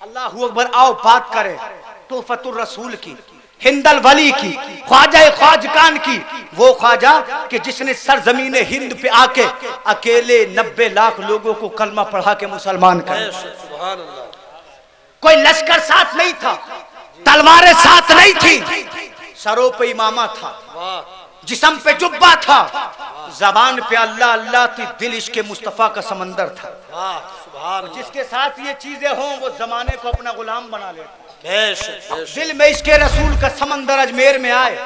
अल्लाह अकबर। आओ बात करें तोहफतुर रसूल की, हिंदल वली की, ख्वाजा ख्वाजकान की। वो ख्वाजा कि जिसने सरजमीन हिंद पे आके अकेले 90 लाख लोगों को कलमा पढ़ा के मुसलमान कर। कोई लश्कर साथ नहीं था, तलवारें साथ नहीं थी, सरों पे इमामा था, जिस्म पे जुब्बा था, जबान पे अल्लाह अल्लाह थी, दिल इश्क़ मुस्तफ़ा का समंदर था। जिसके साथ ये चीजें हों वो जमाने को अपना गुलाम बना लेता। दिल में इश्क़ रसूल का समंदर अजमेर में आए।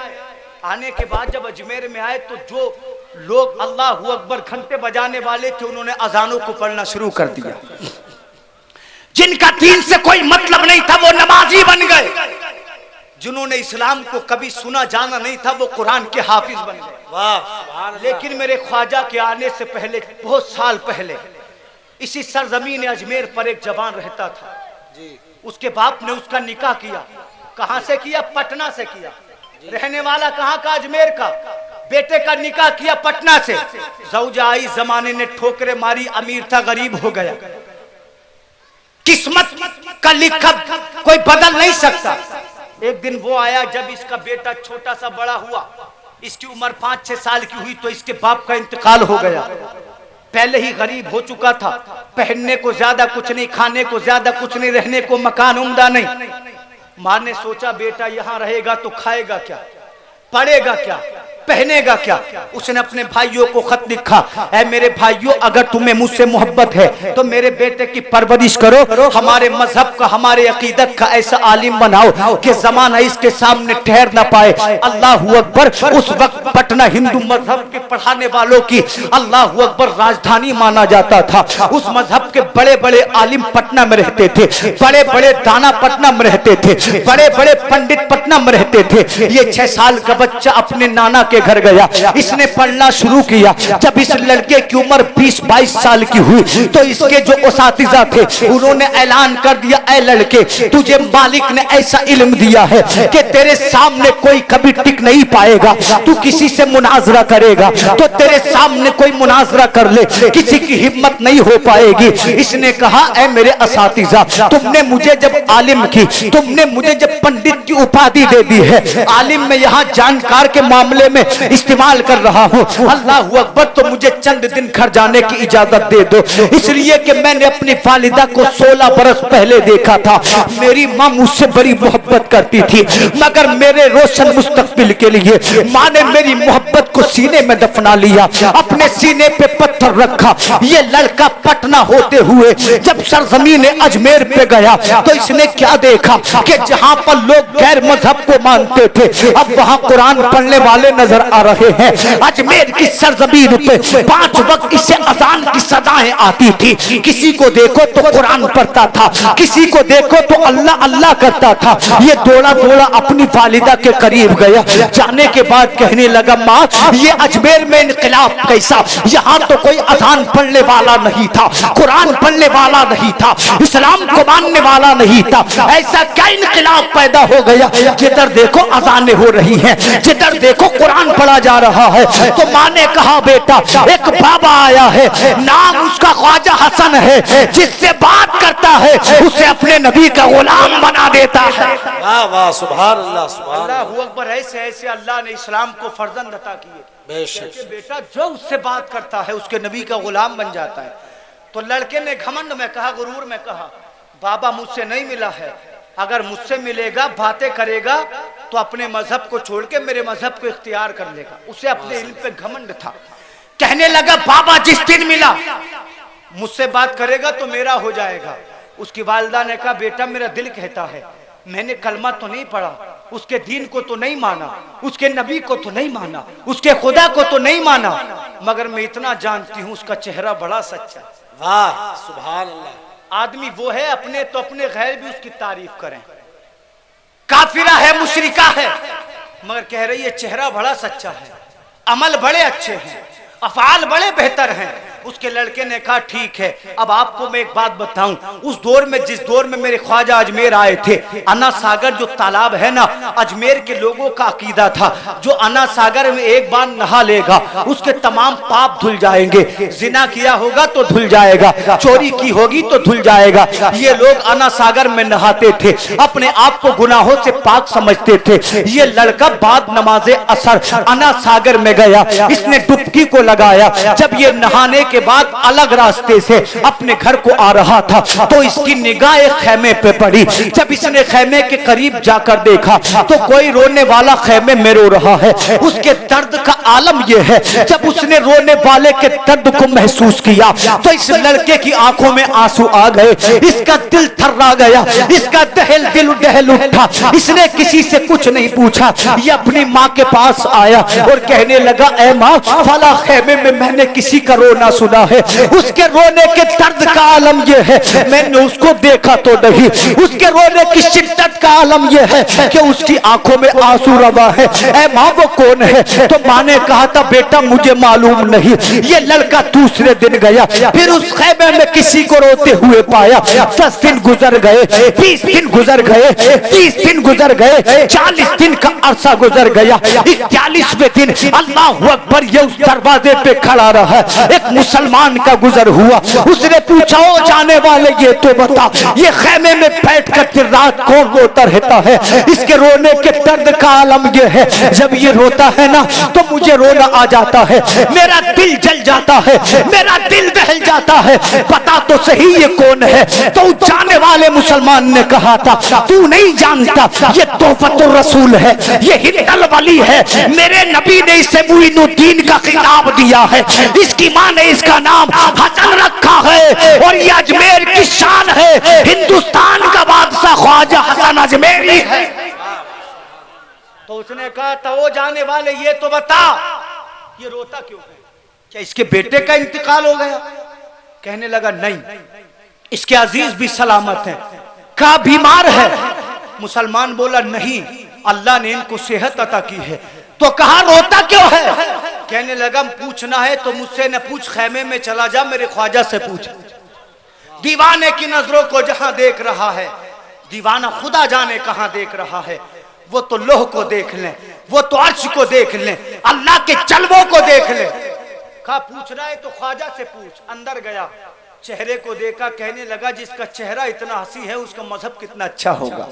आने के बाद जब अजमेर में आए तो जो लोग अल्लाह अकबर घंटे बजाने वाले थे उन्होंने अजानों को पढ़ना शुरू कर दिया। जिनका दीन से कोई मतलब नहीं था वो नमाजी बन गए। जिन्होंने इस्लाम को कभी सुना जाना नहीं था वो कुरान के हाफिज बन गए। लेकिन मेरे ख्वाजा के आने से पहले, बहुत साल पहले, इसी सरजमीन अजमेर पर एक जवान रहता था। उसके बाप ने उसका निकाह किया। कहां से किया? पटना से किया। रहने वाला कहां का? अजमेर का। बेटे का निकाह किया पटना से। ज़ौजा आई, जमाने ने ठोकरे मारी, अमीर था गरीब हो गया। किस्मत का लिखा कोई बदल नहीं सकता। एक दिन वो आया जब इसका बेटा छोटा सा बड़ा हुआ, इसकी उम्र 5-6 साल की हुई तो इसके बाप का इंतकाल हो गया। पहले ही गरीब हो चुका था, पहनने को ज्यादा कुछ नहीं, खाने को ज्यादा कुछ नहीं, रहने को मकान उम्दा नहीं। माँ ने सोचा बेटा यहाँ रहेगा तो खाएगा क्या, पढ़ेगा क्या, पहनेगा क्या। उसने अपने भाइयों को खत लिखा, ऐ मेरे भाइयों अगर तुम्हें मुझसे मोहब्बत है तो मेरे बेटे की परवरिश करो, हमारे मजहब का, हमारे अकीदत का ऐसा आलिम बनाओ कि जमाना इसके सामने ठहर ना पाए। अल्लाह अकबर। उस वक्त पटना हिंदू मजहब के पढ़ाने वालों की अल्लाह अकबर राजधानी माना जाता था। उस मजहब के बड़े बड़े आलिम पटना में रहते थे, बड़े बड़े दाना पटना में रहते थे, बड़े बड़े पंडित पटना में रहते थे। ये 6 साल का बच्चा अपने नाना के घर गया, इसने पढ़ना शुरू किया। जब इस लड़के की उम्र 20-22 साल की हुई तो इसके जो उसातिज़ा थे उन्होंने ऐलान कर दिया, ऐ लड़के तुझे मालिक ने ऐसा इल्म दिया है कि तेरे सामने कोई कभी टिक नहीं पाएगा। तू किसी से मुनाजरा करेगा तो तेरे सामने कोई मुनाजरा कर ले, किसी की हिम्मत नहीं हो पाएगी। इसने कहा, ऐ मेरे उसातिज़ा तुमने मुझे जब आलिम की, तुमने मुझे जब पंडित की उपाधि दे दी है, आलिम में यहाँ जानकार के मामले में इस्तेमाल कर रहा हूँ, अल्लाह अकबर तो मुझे चंद दिन घर जाने की इजाजत दे दो। इसलिए कि मैंने अपनी वालिदा को 16 बरस पहले देखा था। मेरी माँ मुझसे बड़ी मोहब्बत करती थी, मगर मेरे रोशन मुस्तकबिल के लिए माँ ने मेरी मोहब्बत को सीने में दफना लिया, अपने सीने पे पत्थर रखा। ये लड़का पटना होते हुए जब सरजमीन अजमेर पे गया तो इसने क्या देखा कि जहाँ पर लोग गैर मजहब को मानते थे अब वहाँ कुरान पढ़ने वाले नजर आ रहे हैं। अजमेर की सरजमीन पे 5 वक्त इसे अजान की सदाएं आती थी। किसी को देखो तो कुरान पढ़ता था, किसी को देखो तो अल्लाह अल्लाह करता था। ये दौड़ा दौड़ा अपनी वालिदा के करीब गया। जाने के बाद कहने लगा, माँ ये अजमेर में इनकलाब कैसा, यहाँ तो कोई अजान पढ़ने वाला नहीं था, कुरान पढ़ने वाला नहीं था, इस्लाम को मानने वाला नहीं था, ऐसा क्या इनकलाब पैदा हो गया। जिधर देखो अजानें हो रही हैं, जिधर देखो कुरान पढ़ा जा रहा है। तो माँ ने कहा, बेटा एक बाबा आया है, नाम उसका ख्वाजा हसन है, जिससे बात करता है उसे अपने नबी का गुलाम बना देता है। वाह वाह, सुभान अल्लाह, सुभान अल्लाह अकबर। ऐसे ऐसे अल्लाह ने इस्लाम को फर्जंद अता किए। बेटा जो उससे बात करता है उसके नबी का गुलाम बन जाता है। तो लड़के ने घमंड में कहा, गुरूर में कहा, बाबा मुझसे नहीं मिला है, अगर मुझसे मिलेगा बातें करेगा तो अपने मजहब को छोड़ के मेरे मजहब को इख्तियार कर लेगा। उसे अपने इल्म पे घमंड था। कहने लगा, बाबा जिस दिन मिला मुझसे बात करेगा तो मेरा हो जाएगा। उसकी वालिदा ने कहा, बेटा मेरा दिल कहता है, मैंने कलमा तो नहीं पढ़ा, उसके दीन को तो नहीं माना, उसके नबी को तो नहीं माना, उसके खुदा को तो नहीं माना, मगर मैं इतना जानती हूँ उसका चेहरा बड़ा सच्चा। वाह सुभान अल्लाह। आदमी वो है अपने तो अपने गैर भी उसकी तारीफ करें। काफिरा है, मुशरिका है, मगर कह रही है चेहरा बड़ा सच्चा है, अमल बड़े अच्छे हैं, अफआल बड़े बेहतर हैं, उसके लड़के ने कहा ठीक है। अब आपको मैं एक बात बताऊं, उस दौर में, जिस दौर में मेरे ख्वाजा अजमेर आए थे, अन्ना सागर जो तालाब है ना, अजमेर के लोगों का अकीदा था जो अन्ना सागर में एक बार नहा लेगा उसके तमाम पाप धुल जाएंगे। जिना किया होगा तो धुल जाएगा, चोरी की होगी तो धुल जाएगा। ये लोग अन्ना सागर में नहाते थे, अपने आप को गुनाहों से पाक समझते थे। ये लड़का बाद नमाजे असर अन्ना सागर में गया, इसने डुबकी को लगाया। जब ये नहाने के बाद अलग रास्ते से अपने घर को आ रहा था तो इसकी निगाह एक खेमे पे पड़ी। जब इसने खेमे के करीब जाकर देखा तो कोई रोने वाला खेमे में रो रहा है। उसके दर्द का आलम यह है, जब उसने रोने वाले के दर्द को महसूस किया तो इस लड़के की आंखों में आंसू आ गए, इसका दिल थर्रा गया, इसका दिल दहल उठा। इसने किसी से कुछ नहीं पूछा, ये अपनी माँ के पास आया और कहने लगा, ऐ माँ, फला खेमे में मैंने किसी का रोना सुना है, उसके रोने के दर्द का आलम यह है, मैंने उसको देखा तो नहीं, उसके रोने की शिद्दत का आलम यह है कि उसकी आंखों में आंसू रवा है। ऐ माँ, वो कौन है? तो माँ ने कहा था, बेटा मुझे मालूम नहीं। ये लड़का दूसरे दिन गया, फिर उस खेमे में किसी को रोते हुए पाया। 10 दिन गुजर गए, 20 दिन गुजर गए, 30 दिन गुजर गए, 40 दिन का अरसा गुजर गया। 41वें दिन अल्लाह अकबर, ये उस दरवाजे पे खड़ा रहा। एक मुसलमान का गुजर हुआ, उसने पूछा, ओ जाने वाले, ये तो बता, ये खेमे में बैठ कर रात कौन रोता रहता है? इसके रोने के दर्द का आलम ये है, जब ये रोता है ना तो मुझे रोना आ जाता है, मेरा दिल जल जाता है, मेरा दिल दहल जाता है, पता तो सही ये कौन है? तो जाने वाले मुसलमान ने कहा था, तू नहीं जानता, ये तोहफतुर रसूल है, ये हिंदल वली है, मेरे नबी ने इसे मुइनुद्दीन का खिताब दिया है, इसकी माँ ने इसका नाम हसन रखा है और ये अजमेर की शान है, हिंदुस्तान का बादशाह ख्वाजा हसन अजमेरी है। तो उसने कहा था, वो जाने वाले, ये तो बता, ये रोता क्यों है? क्या इसके बेटे का इंतकाल हो गया? कहने लगा, नहीं, इसके अजीज भी सलामत हैं। का बीमार है? मुसलमान बोला, नहीं, अल्लाह ने इनको सेहत अता की है। तो कहा, रोता क्यों है? कहने लगा, पूछना है तो मुझसे न पूछ, खेमे में चला जा, मेरे ख्वाजा से पूछ। दीवाने की नजरों को जहां देख रहा है, दीवाना खुदा जाने कहां देख रहा है। वो तो लोह को देख लें, वो तो अर्श को देख लें, अल्लाह के जलवों को देख लें। कहा, पूछ रहा है तो ख्वाजा से पूछ। अंदर गया, चेहरे को देखा, कहने लगा, जिसका चेहरा इतना हंसी है उसका मजहब कितना अच्छा होगा,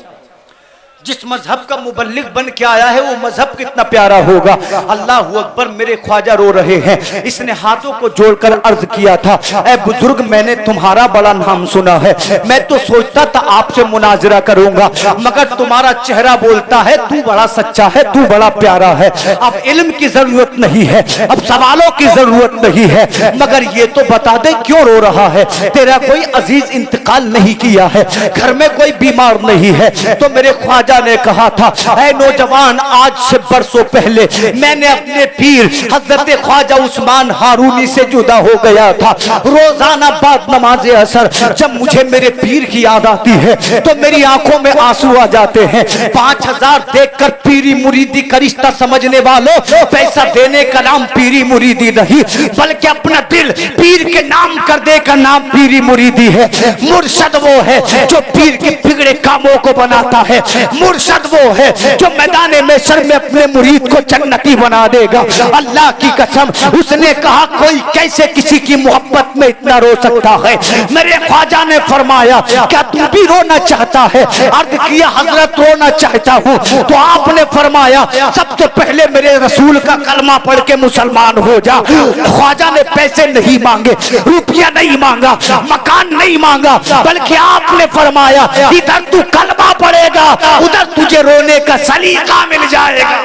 जिस मजहब का मुबल्लिग बन के आया है वो मजहब कितना प्यारा होगा। अल्लाह अकबर, मेरे ख्वाजा रो रहे हैं। इसने हाथों को जोड़कर अर्ज किया था, ऐ बुजुर्ग, मैंने तुम्हारा बड़ा नाम सुना है, मैं तो सोचता था आपसे मुनाजरा करूंगा, मगर तुम्हारा चेहरा बोलता है तू बड़ा सच्चा है, तू बड़ा प्यारा है। अब इल्म की जरूरत नहीं है, अब सवालों की जरूरत नहीं है, मगर ये तो बता दे क्यों रो रहा है? तेरा कोई अजीज इंतकाल नहीं किया है, घर में कोई बीमार नहीं है? तो मेरे ख्वाजा ने कहा था, ऐ नौजवान, आज से बरसों पहले मैंने अपने पीर हजरत ख्वाजा उस्मान हारूनी से जुदा हो गया था। रोजाना बाद नमाज असर जब मुझे मेरे पीर की याद आती है तो मेरी आंखों में आंसू आ जाते हैं। 5000 देखकर पीरी मुरीदी का रिश्ता समझने वालों, पैसा देने का नाम पीरी मुरीदी नहीं, बल्कि अपना दिल पीर के नाम कर दे का नाम पीरी मुरीदी है। मुर्शद वो है जो पीर के बिगड़े कामों को बनाता है, मुर्शद वो है जो मैदान महशर में अपने मुरीद को जन्नती बना देगा। अल्लाह की कसम, उसने कहा, कोई कैसे किसी की मोहब्बत में इतना रो सकता है? मेरे ख्वाजा ने फरमाया, क्या तू भी रोना चाहता है? अर्ज किया, हजरत रोना चाहता हूँ। तो आपने फरमाया, सबसे पहले मेरे रसूल का कलमा पढ़ के मुसलमान हो जा। ख्वाजा ने पैसे नहीं मांगे, रुपया नहीं मांगा, मकान नहीं मांगा, बल्कि आपने फरमाया, इधर तू कलमा पढ़ेगा, उधर तुझे रोने का सलीका मिल जाएगा।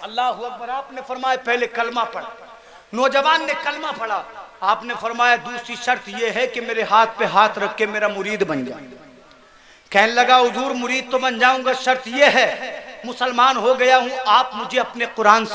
अल्लाह अकबर। आपने फरमाया, पहले कलमा पढ़। नौजवान ने कलमा पढ़ा। आपने फरमाया, दूसरी शर्त यह है कि मेरे हाथ पे हाथ रख के मेरा मुरीद बन जाए। कहने लगा, हुजूर मुरीद तो बन जाऊंगा, शर्त यह है मुसलमान हो गया हूँ, आप मुझे अपने कुरान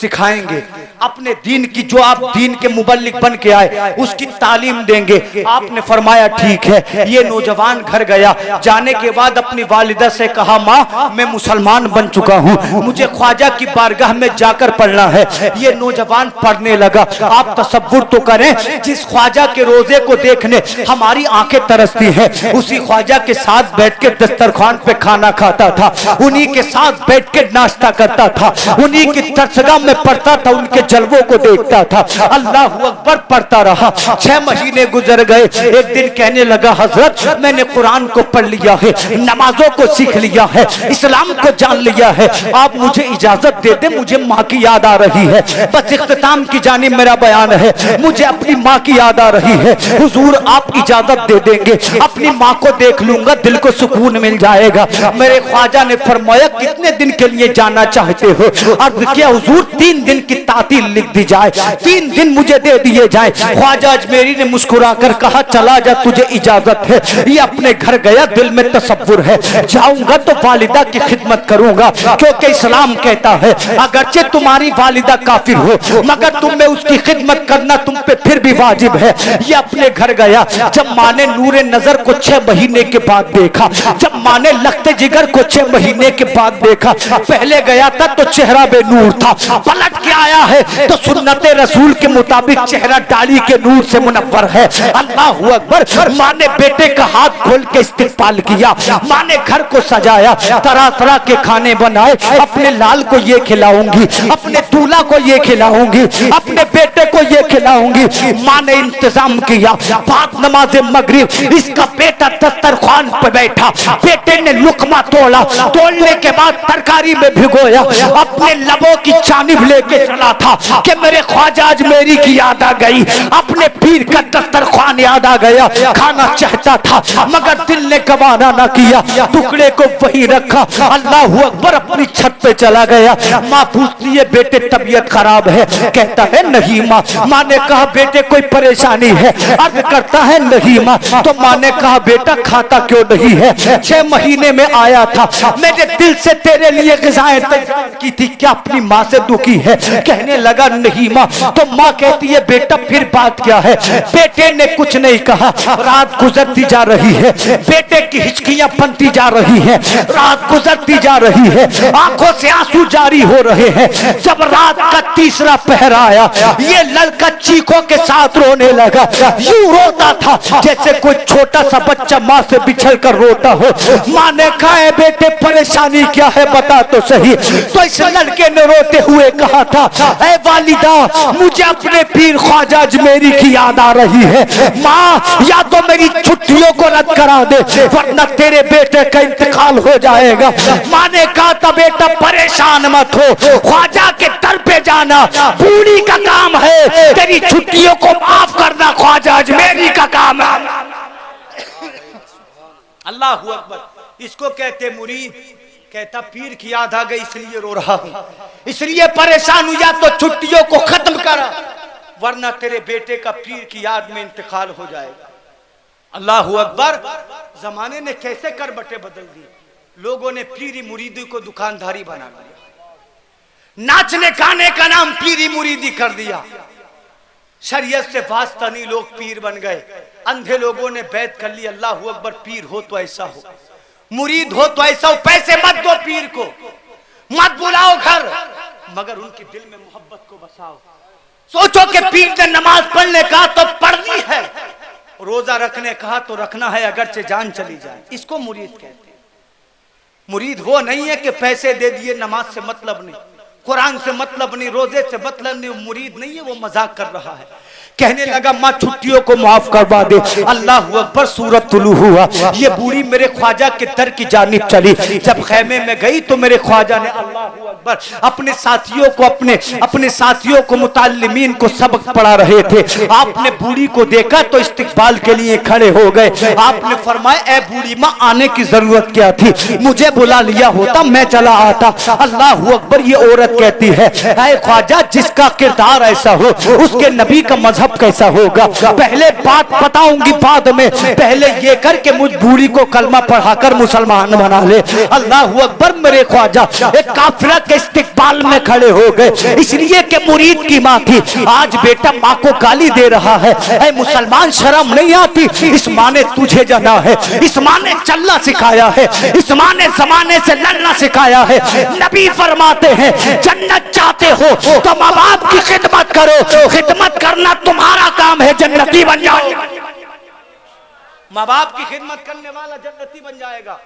सिखाएंगे, अपने दीन की, जो आप दीन के मुबल्लिग बन के आए उसकी तालीम देंगे। आपने फरमाया ठीक है। ये नौजवान घर गया, जाने के बाद अपनी वालिदा से कहा, माँ मैं मुसलमान बन चुका हूँ, मुझे ख्वाजा की बारगाह में जाकर पढ़ना है। ये नौजवान पढ़ने लगा। आप तसव्वुर तो करें, जिस ख्वाजा के रोजे को देखने हमारी आंखें तरसती हैं, उसी ख्वाजा के साथ बैठ के दस्तरखान पे खाना खाता था, उन्हीं के साथ बैठ के नाश्ता करता था, उन्हीं की दरसगाह में पढ़ता था, उनके जलवों को देखता था। अल्लाह अकबर पढ़ता रहा। 6 महीने गुजर गए। एक दिन कहने लगा, हजरत मैंने कुरान को पढ़ लिया है, नमाजों को सीख लिया है, इस्लाम को जान लिया है, आप मुझे इजाजत दे दे, मुझे माँ की याद आ रही है। बस इख्तिताम की जानिब मेरा बयान है, मुझे अपनी माँ की याद आ रही है, हुजूर आप इजाजत दे देंगे, अपनी माँ को देख लूंगा, दिल को सुकून मिल जाएगा। मेरे ख्वाजा ने फरमाया, कितने दिन के लिए जाना चाहते हो? अर्ज किया, हुजूर 3 दिन की तातील लिख दी जाए, 3 दिन मुझे दे दिए जाए। ख्वाजा अजमेरी ने मुस्कुरा कर कहा, चला जा, तुझे इजाजत है। ये अपने घर गया, दिल में तसव्वुर है, जाऊंगा तो वालिदा की खिदमत करूंगा, क्योंकि इस्लाम कहता है अगरचे तुम्हारी वालिदा काफिर हो मगर तुम्हें उसकी खिदमत करना तुम पे फिर भी वाजिब है। ये अपने घर गया। जब माँ ने नूरे नजर को 6 महीने के बाद देखा, जब माँ ने लखते जिगर को 6 महीने के बाद देखा, पहले गया था तो चेहरा बेनूर था, पलट के आया है तो सुन्नते रसूल के मुताबिक चेहरा डाली के नूर से मुनव्वर है। अल्लाह अकबर। माँ ने बेटे का हाथ खोल के इस्तेकबाल किया, माँ ने घर को सजाया, तरह तरह के खाने बनाए, अपने लाल को ये खिलाऊंगी, अपने दूल्हा को ये खिलाऊंगी, अपने बेटे को ये खिलाऊंगी। माँ ने इंतजाम किया। बाद नमाज़े मगरिब इसका बेटा दस्तरखान पे बैठा, बेटे ने लुकमा तोड़ा, तोड़ने के बाद तरकारी में भिगोया, अपने लबों की जानिब लेके चला था कि मेरे ख्वाजा अजमेरी की याद आ गई, अपने पीर का दस्तरखान याद आ गया। खाना चाहता था मगर दिल ने गवारा ना किया, टुकड़े को वही रखा। अल्लाह अकबर। अपनी छत पे चला गया। माँ पूछती है, बेटे तबीयत खराब है? कहता है नहीं माँ। माँ ने कहा, बेटे कोई परेशानी है? अर्ज करता है नहीं माँ। तो माँ ने कहा, बेटा खाता क्यों नहीं है? 6 महीने में आया था, मैंने दिल से तेरे लिए ग़िज़ाएं तैयार की थी, क्या अपनी माँ से दुखी है? कहने लगा नहीं माँ। तो माँ कहती है, बेटा फिर बात क्या है? बेटे ने कुछ नहीं कहा। रात गुजरती जा रही है, बेटे की हिचकियां बनती जा रही है, रात गुजरती जा रही है, आंखों से आंसू जारी हो रहे हैं। जब रात का तीसरा पहर आया, ये लड़का चीखों के साथ रोने लगा, यूं रोता था जैसे कोई छोटा सा बच्चा माँ से बिछड़ कर रोता हो। माँ ने कहा, बेटे परेशानी क्या है बता तो सही। तो इस लड़के ने रोते हुए कहा था, ऐ वालिदा मुझे अपने पीर ख्वाजा अजमेरी की याद आ रही है। माँ या तो मेरी छुट्टियों को रद्द करा दे वरना तेरे बेटे का इंतकाल हो जाएगा। माँ ने कहा था, बेटा परेशान मत हो, ख्वाजा के दर पे जाना बूढ़ी का काम है, तेरी छुट्टियों को माफ करना ख्वाजा अजमेरी का काम है। अल्लाह अकबर। इसको कहते मुरीद। कहता पीर की याद आ गई इसलिए रो रहा हूं, इसलिए परेशान हुआ, तो छुट्टियों को खत्म करा वरना तेरे बेटे का पीर की याद में इंतकाल हो जाएगा। अल्लाह अकबर। जमाने ने कैसे करबटे बदल दी। लोगों ने पीरी मुरीदी को दुकानदारी बना दिया, नाचने गाने का नाम पीरी मुरीदी कर दिया, शरीयत से वास्ता नहीं, लोग पीर बन गए। अंधे लोगों ने बैत कर ली, अल्लाह अकबर, पीर हो तो ऐसा हो, मुरीद हो तो ऐसा हो, पैसे मत दो पीर को, मत बुलाओ घर, मगर उनके दिल में मोहब्बत को बसाओ। सोचो कि पीर ने नमाज पढ़ने कहा तो पढ़नी है, रोजा रखने कहा तो रखना है, अगरचे जान चली जाए। इसको मुरीद कहते हैं। मुरीद वो नहीं है कि पैसे दे दिए, नमाज से मतलब नहीं, कुरान से मतलब नहीं, रोजे से मतलब नहीं, मुरीद नहीं है, वो मजाक कर रहा है। कहने लगा, माँ छुट्टियों को माफ करवा दे। अल्लाह अकबर। सूरत तुलू हुआ। ये बूढ़ी मेरे ख्वाजा के दर की जानिब चली। जब खैमे में गई तो मेरे ख्वाजा ने अल्लाह अकबर अपने साथियों को मुताल्लिमीन को सबक पढ़ा रहे थे। आपने बूढ़ी को देखा तो इस्तिकबाल के लिए खड़े हो गए। आपने फरमाया, ए बूढ़ी माँ, आने की जरूरत क्या थी, मुझे बुला लिया होता, मैं चला आता। अल्लाह अकबर। ये औरत कहती है, ऐ ख्वाजा, जिसका किरदार ऐसा हो उसके नबी का मजहब कैसा होगा। पहले बात बताऊंगी बाद में, पहले ये करके मुझ बूढ़ी को कलमा पढ़ाकर मुसलमान बना ले। अल्लाह अकबर। मेरे ख्वाजा एक काफिरा के इस्तिकबाल में खड़े हो गए, इसलिए कि मुरीद की माँ थी। आज बेटा माँ को गाली दे रहा है, ऐ मुसलमान, शर्म नहीं आती? इस माँ ने तुझे जना है, इस माँ ने चलना सिखाया है, इस माँ ने जमाने से लड़ना सिखाया है। नबी फरमाते हैं, जन्नत चाहते हो तो माँ बाप की खिदमत करो, खिदमत करना तुम्हारा काम है, जन्नती बन जाओ। माँ बाप की खिदमत करने वाला जन्नती बन जाएगा।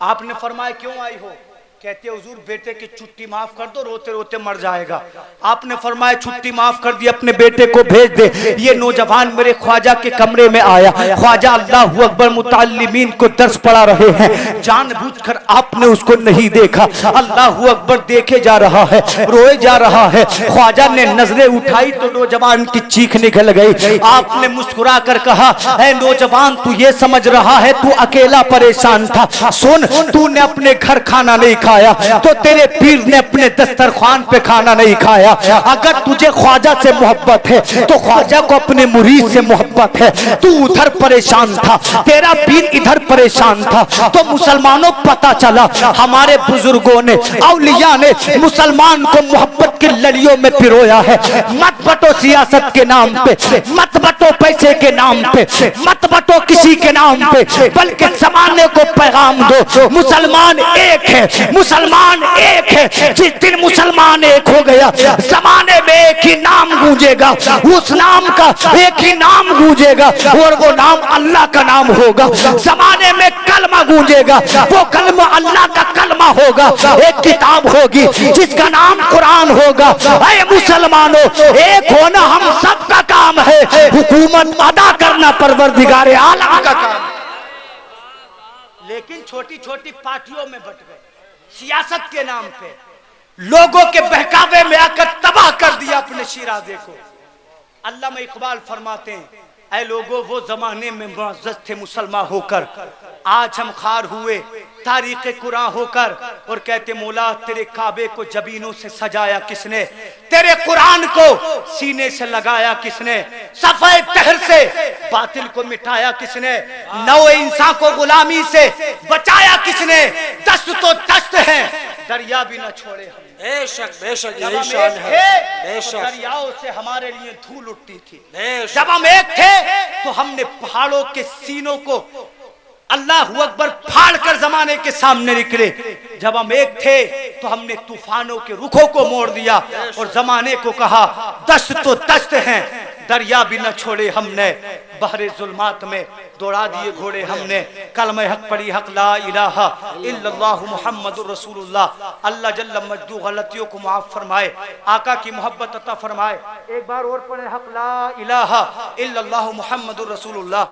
आपने फरमाया, क्यों आई हो? कहते हुजूर, बेटे की छुट्टी माफ कर दो, रोते रोते मर जाएगा। आपने फरमाया, छुट्टी माफ कर दी, अपने बेटे को भेज दे। ये नौजवान मेरे ख्वाजा के कमरे में आया। ख्वाजा अल्लाह अकबर मुताल्लिमीन को दर्स पढ़ा रहे हैं, जानबूझकर आपने उसको नहीं देखा। अल्लाह अकबर देखे जा रहा है, रोए जा रहा है। ख्वाजा ने नजरें उठाई तो नौजवान की चीख निकल गई। आपने मुस्कुरा कर कहा, ऐ नौजवान, तू ये समझ रहा है तू अकेला परेशान था? सुन, तूने अपने घर खाना नहीं खाया तो तेरे पीर ने अपने दस्तरखान पे खाना नहीं खाया। अगर तुझे ख्वाजा से मोहब्बत है तो ख्वाजा को अपने मुरीद से मोहब्बत है। तू उधर परेशान था, तेरा पीर इधर परेशान था, तो मुसलमानों पता चला हमारे बुजुर्गों ने, औलिया ने मुसलमान को मोहब्बत की लड़ियों में पिरोया है। मत बटो सियासत के नाम पे, मत बटो पैसे के नाम पे, मत बटो किसी के नाम पे, बल्कि जमाने को पैगाम दो, मुसलमान एक है, मुसलमान एक है। जिस दिन मुसलमान एक हो गया, जमाने में एक ही नाम गूंजेगा, उस नाम का एक ही नाम गूंजेगा और वो नाम अल्लाह का नाम होगा। जमाने में कलमा गूंजेगा, वो कलमा अल्लाह का कलमा होगा। एक किताब होगी जिसका नाम कुरान होगा। ऐ मुसलमानों, एक होना हम सबका काम है, हुकूमत अदा करना परवरदिगार आलम का काम। लेकिन छोटी छोटी पार्टियों में बट गए, सियासत के नाम पे लोगों के बहकावे में आकर तबाह कर दिया अपने शिराजे को। अल्लामा इकबाल फरमाते हैं, ऐ लोगों, वो जमाने में मुअज़्ज़ज़ थे मुसलमान होकर, आज हम खार हुए तारीख़ कुरान होकर। और कहते, मौला तेरे काबे को जबीनों से सजाया किसने, तेरे कुरान को सीने से लगाया किसने, सफ़े तहर से बातिल को मिटाया किसने, नौ इंसान को गुलामी से बचाया किसने। दस्त तो दस्त है, दरिया भी न छोड़े हम। बेशक बेशक यही शान है। बेशक दरियाओं से हमारे लिए धूल उठती थी। जब हम एक थे तो हमने पहाड़ों के सीनों को अल्लाह अकबर फाड़ कर जमाने के सामने निकले। जब हम एक थे तो हमने तूफानों के रुखों को मोड़ दिया और जमाने को कहा, दस्त तो दस्त हैं, दरिया भी न छोड़े हमने। बहरे जुल्मात में दौड़ा दिए घोड़े हमने। कलमा हक पढ़ी, हक ला इलाहा इल्लल्लाह मुहम्मदुर रसूलुल्लाह। अल्लाह जल्ल मजदू गलतियों को माफ फरमाए, आका की मोहब्बत अता फरमाए। एक बार और पढ़े, हक ला इलाहा इल्लल्लाह मुहम्मदुर रसूलुल्लाह।